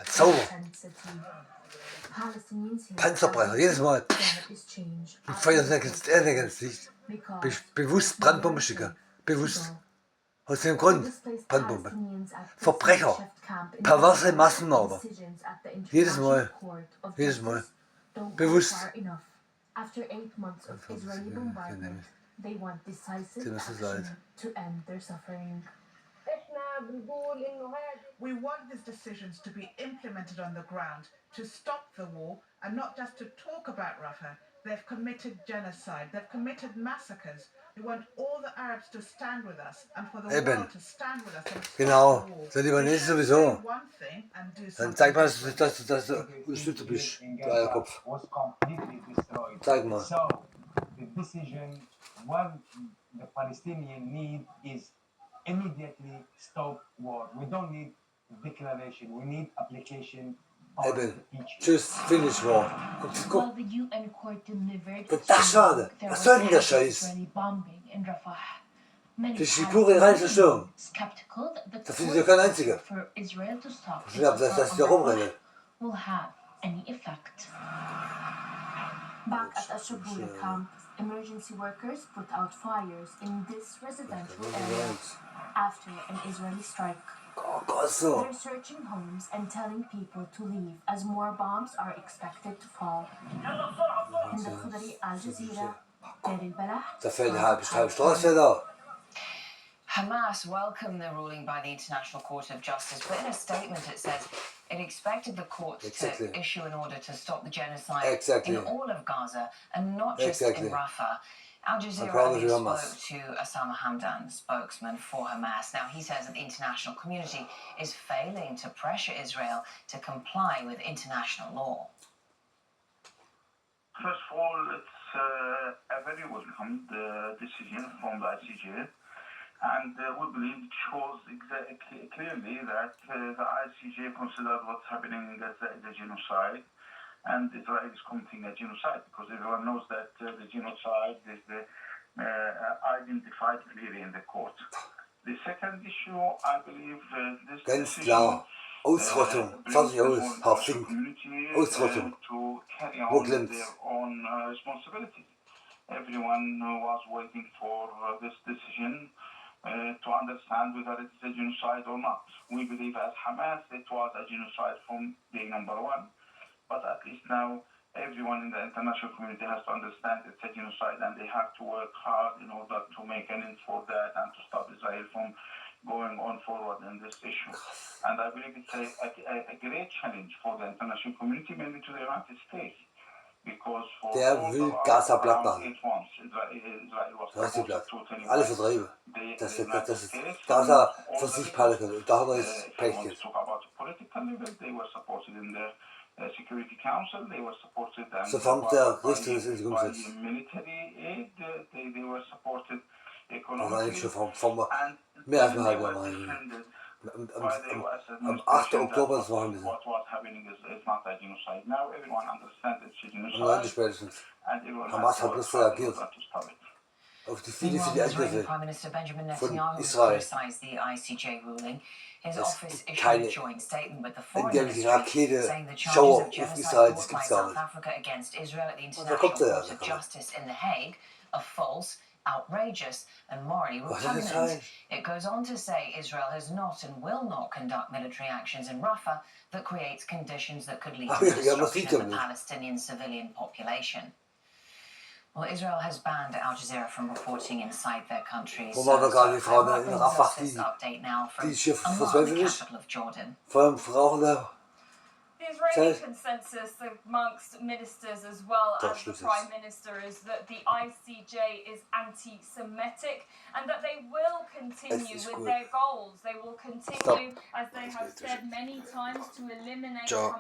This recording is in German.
Zauber. Panzerbrenner, jedes Mal. Mit Feuer ins Licht. Bewusst Brandbombe schicken. Bewusst. Aus dem Grund. Brandbombe. Verbrecher. Perverse Massenmörder. Jedes Mal. Jedes Mal. Bewusst. We want these decisions to be implemented on the ground, to stop the war, and not just to talk about Rafah. They've committed genocide, they've committed massacres. We want all the Arabs to stand with us, and for the world to stand with us and stop the war. Der Libanese sowieso. One thing and do Dann something zeig mal, different. dass du Unterstützer bist, du Eierkopf. Zeig mal. So, the decision, what the Palestinians need is immediately stop war. We don't need declaration, we need application of the peace. Tschüss, finish war. Guck. Well, the UN court delivered Das ist schade. Was soll denn der Scheiß? Israeli bombing in Rafah. Many Das ist die pure reine Zerstörung. skeptical that the Da findet ihr kein einziger. for Israel to stop Ich glaube, dass die da rumrennen. will have any effect. Back at Ashabula camp, emergency workers put out fires in this residential area after an Israeli strike. Oh Gott, so. They're searching homes and telling people to leave as more bombs are expected to fall. In the Khudari Al Jazeera, Da fällt eine halbe Straße da. Hamas welcomed the ruling by the International Court of Justice, but in a statement it says it expected the court to issue an order to stop the genocide in all of Gaza and not just in Rafah. Al Jazeera spoke to Osama Hamdan, spokesman for Hamas. Now he says that the international community is failing to pressure Israel to comply with international law. First of all, it's a very welcome decision from the ICJ. And we believe it shows clearly that the ICJ considered what's happening in Gaza is a genocide, and Israel is committing a genocide because everyone knows that the genocide is identified clearly in the court. The second issue, I believe, this decision Ausrottung, fertig aus, Haftfink, Ausrottung. to carry on their own responsibilities. Everyone was waiting for this decision to understand whether it's a genocide or not. We believe as Hamas it was a genocide from day number one, but at least now everyone in the international community has to understand it's a genocide and they have to work hard in order to make an end for that and to stop Israel from going on forward in this issue. And I believe it's a great challenge for the international community, mainly to the United States. Der will Gaza platt machen. Platt. Alle Verträge. Das ist Gaza für sich behalten und da hat er jetzt Pech gehabt. Sofern der Richter das ins umsetzt. Also eigentlich schon vom mehr als ein halbes Jahr. Am 8. Oktober, das war ein bisschen. Am spätestens. Hamas hat bloß reagiert. Auf die viele Angriffe von Israel. Es gibt keine angebliche Rakete-Schauer auf Israel, das gibt es gar nicht. Und da kommt er ja. Outrageous and morally repugnant. It goes on to say Israel has not and will not conduct military actions in Rafah that creates conditions that could lead to the destruction of the Palestinian civilian population. Well, Israel has banned Al Jazeera from reporting inside their country. So gar nicht Frauen in Rafah, die Schiff verzweifelt ist. Vor allem Frauen da. The Israeli consensus amongst ministers as well as the Prime Minister is that the ICJ is anti-Semitic and that they will continue with their goals. They will continue, as they have said many times, to eliminate